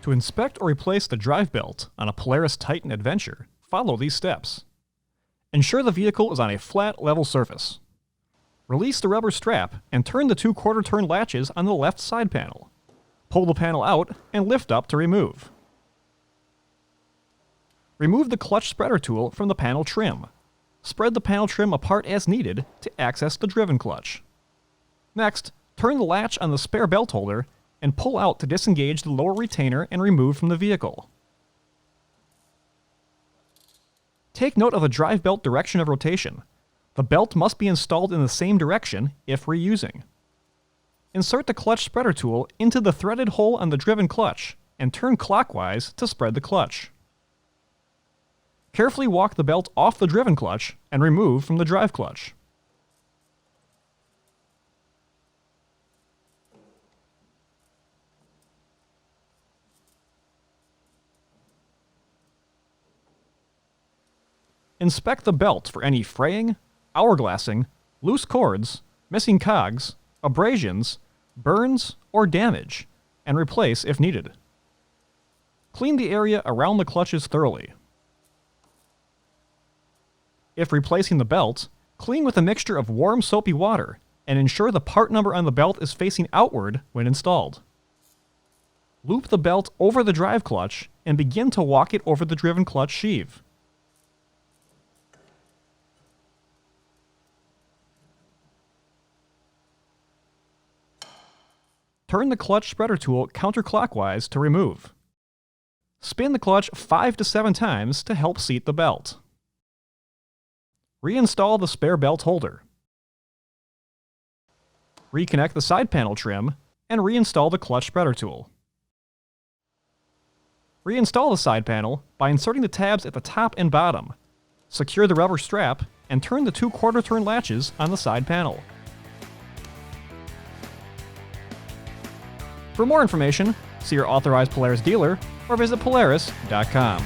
To inspect or replace the drive belt on a Polaris Titan Adventure, follow these steps. Ensure the vehicle is on a flat, level surface. Release the rubber strap and turn the 2 quarter-turn latches on the left side panel. Pull the panel out and lift up to remove. Remove the clutch spreader tool from the panel trim. Spread the panel trim apart as needed to access the driven clutch. Next, turn the latch on the spare belt holder and pull out to disengage the lower retainer and remove from the vehicle. Take note of the drive belt direction of rotation. The belt must be installed in the same direction if reusing. Insert the clutch spreader tool into the threaded hole on the driven clutch and turn clockwise to spread the clutch. Carefully walk the belt off the driven clutch and remove from the drive clutch. Inspect the belt for any fraying, hourglassing, loose cords, missing cogs, abrasions, burns, or damage, and replace if needed. Clean the area around the clutches thoroughly. If replacing the belt, clean with a mixture of warm soapy water and ensure the part number on the belt is facing outward when installed. Loop the belt over the drive clutch and begin to walk it over the driven clutch sheave. Turn the clutch spreader tool counterclockwise to remove. Spin the clutch 5 to 7 times to help seat the belt. Reinstall the spare belt holder. Reconnect the side panel trim and reinstall the clutch spreader tool. Reinstall the side panel by inserting the tabs at the top and bottom. Secure the rubber strap and turn the 2 quarter-turn latches on the side panel. For more information, see your authorized Polaris dealer or visit Polaris.com.